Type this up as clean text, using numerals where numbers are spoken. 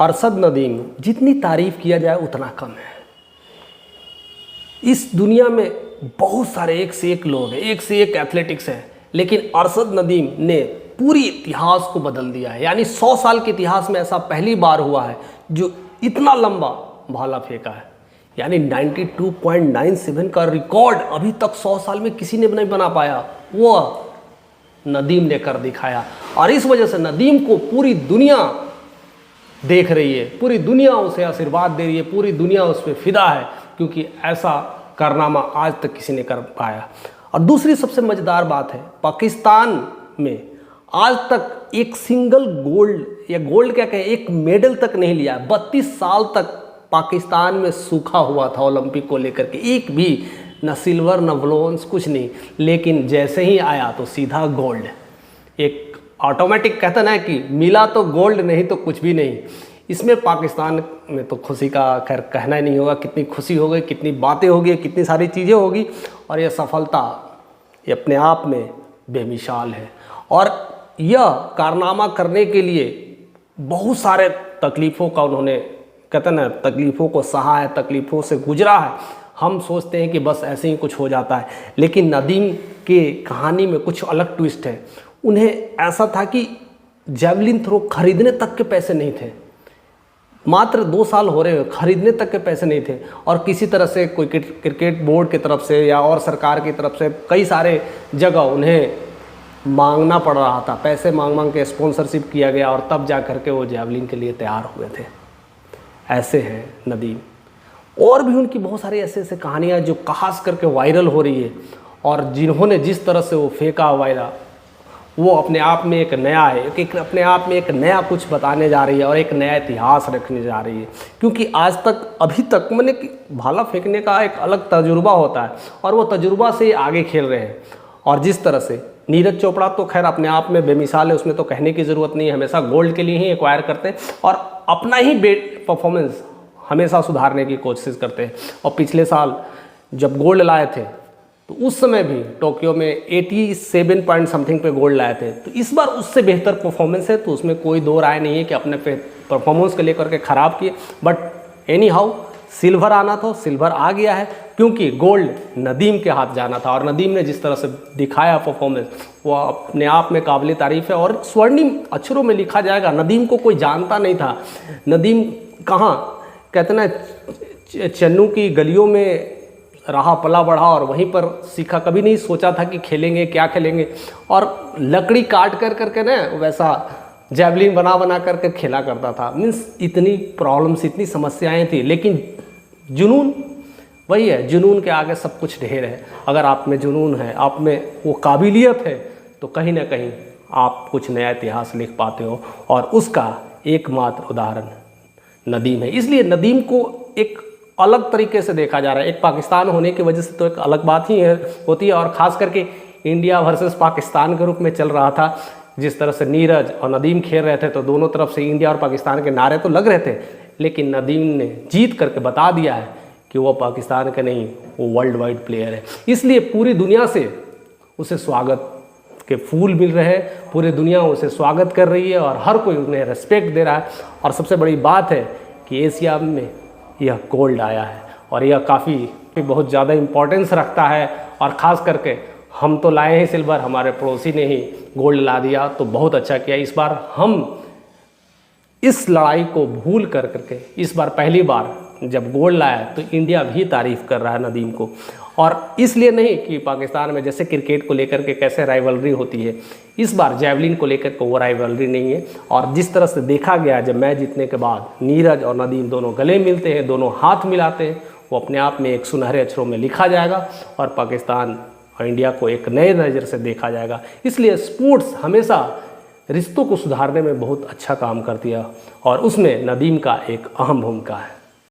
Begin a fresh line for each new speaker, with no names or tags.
अरशद नदीम, जितनी तारीफ किया जाए उतना कम है। इस दुनिया में बहुत सारे एक से एक लोग हैं, एक से एक एथलेटिक्स हैं, लेकिन अरशद नदीम ने पूरी इतिहास को बदल दिया है। यानी 100 साल के इतिहास में ऐसा पहली बार हुआ है जो इतना लंबा भाला फेंका है। यानी 92.97 का रिकॉर्ड अभी तक 100 साल में किसी ने नहीं बना पाया, वो नदीम ने कर दिखाया। और इस वजह से नदीम को पूरी दुनिया देख रही है, पूरी दुनिया उसे आशीर्वाद दे रही है, पूरी दुनिया उस पर फिदा है, क्योंकि ऐसा कारनामा आज तक किसी ने कर पाया। और दूसरी सबसे मज़ेदार बात है, पाकिस्तान में आज तक एक सिंगल गोल्ड या गोल्ड क्या कहें, एक मेडल तक नहीं लिया। 32 साल तक पाकिस्तान में सूखा हुआ था ओलंपिक को लेकर के, एक भी न सिल्वर न ब्रोंज कुछ नहीं। लेकिन जैसे ही आया तो सीधा गोल्ड, एक ऑटोमेटिक कहता ना कि मिला तो गोल्ड, नहीं तो कुछ भी नहीं। इसमें पाकिस्तान में तो खुशी का खैर कहना ही नहीं होगा, कितनी खुशी होगी, कितनी बातें होगी, कितनी सारी चीज़ें होगी। और यह सफलता ये अपने आप में बेमिसाल है। और यह कारनामा करने के लिए बहुत सारे तकलीफ़ों का उन्होंने कहते ना, तकलीफ़ों को सहा है, तकलीफ़ों से गुजरा है। हम सोचते हैं कि बस ऐसे ही कुछ हो जाता है, लेकिन नदीम के कहानी में कुछ अलग ट्विस्ट है। उन्हें ऐसा था कि जैवलिन थ्रो खरीदने तक के पैसे नहीं थे, मात्र 2 साल हो रहे, खरीदने तक के पैसे नहीं थे। और किसी तरह से कोई क्रिकेट बोर्ड की तरफ से या और सरकार की तरफ से कई सारे जगह उन्हें मांगना पड़ रहा था, पैसे मांग के स्पॉन्सरशिप किया गया, और तब जा करके वो जैवलिन के लिए तैयार हुए थे। ऐसे हैं नदीम। और भी उनकी बहुत सारी ऐसे ऐसे कहानियाँ जो खास करके वायरल हो रही है, और जिन्होंने जिस तरह से वो फेंका वायरल, वो अपने आप में एक नया है, एक अपने आप में एक नया कुछ बताने जा रही है और एक नया इतिहास रखने जा रही है। क्योंकि आज तक अभी तक मैंने भाला फेंकने का एक अलग तजुर्बा होता है, और वो तजुर्बा से आगे खेल रहे हैं। और जिस तरह से नीरज चोपड़ा तो खैर अपने आप में बेमिसाल है, उसमें तो कहने की ज़रूरत नहीं है, हमेशा गोल्ड के लिए ही एक्वायर करते हैं और अपना ही परफॉर्मेंस हमेशा सुधारने की कोशिश करते हैं। और पिछले साल जब गोल्ड लाए थे तो उस समय भी टोक्यो में 87 पॉइंट समथिंग पे गोल्ड लाए थे। तो इस बार उससे बेहतर परफॉर्मेंस है, तो उसमें कोई दो राय नहीं है कि अपने परफॉर्मेंस को लेकर के ख़राब किए। बट एनी हाउ सिल्वर आना था, सिल्वर आ गया है, क्योंकि गोल्ड नदीम के हाथ जाना था। और नदीम ने जिस तरह से दिखाया परफॉर्मेंस, वो अपने आप में काबिल तारीफ़ है। और स्वर्णिम अक्षरों में लिखा जाएगा, नदीम को कोई जानता नहीं था। नदीम कहाँ कहते ना, चन्नू की गलियों में रहा पला बढ़ा और वहीं पर सीखा, कभी नहीं सोचा था कि खेलेंगे, क्या खेलेंगे। और लकड़ी काट कर करके ना वैसा जैवलिन बना करके खेला करता था। मीन्स इतनी प्रॉब्लम्स, इतनी समस्याएं थी, लेकिन जुनून वही है, जुनून के आगे सब कुछ ढेर है। अगर आप में जुनून है, आप में वो काबिलियत है, तो कहीं ना कहीं आप कुछ नया इतिहास लिख पाते हो। और उसका एकमात्र उदाहरण नदीम है। इसलिए नदीम को एक अलग तरीके से देखा जा रहा है। एक पाकिस्तान होने की वजह से तो एक अलग बात ही होती है, और ख़ास करके इंडिया वर्सेस पाकिस्तान के रूप में चल रहा था। जिस तरह से नीरज और नदीम खेल रहे थे, तो दोनों तरफ से इंडिया और पाकिस्तान के नारे तो लग रहे थे, लेकिन नदीम ने जीत करके बता दिया है कि वो पाकिस्तान का नहीं, वो वर्ल्ड वाइड प्लेयर है। इसलिए पूरी दुनिया से उसे स्वागत के फूल मिल रहे हैं, पूरी दुनिया उसे स्वागत कर रही है और हर कोई उन्हें रेस्पेक्ट दे रहा है। और सबसे बड़ी बात है कि एशिया में यह गोल्ड आया है, और यह काफ़ी बहुत ज़्यादा इम्पोर्टेंस रखता है। और ख़ास करके हम तो लाए हैं सिल्वर, हमारे पड़ोसी ने ही गोल्ड ला दिया, तो बहुत अच्छा किया। इस बार हम इस लड़ाई को भूल कर करके, इस बार पहली बार जब गोल्ड लाया तो इंडिया भी तारीफ़ कर रहा है नदीम को। और इसलिए नहीं कि पाकिस्तान में जैसे क्रिकेट को लेकर के कैसे राइवलरी होती है, इस बार जैवलिन को लेकर के वो राइवलरी नहीं है। और जिस तरह से देखा गया, जब मैच जीतने के बाद नीरज और नदीम दोनों गले मिलते हैं, दोनों हाथ मिलाते हैं, वो अपने आप में एक सुनहरे अक्षरों में लिखा जाएगा और पाकिस्तान और इंडिया को एक नए नज़र से देखा जाएगा। इसलिए स्पोर्ट्स हमेशा रिश्तों को सुधारने में बहुत अच्छा काम करती है, और उसमें नदीम का एक अहम भूमिका है।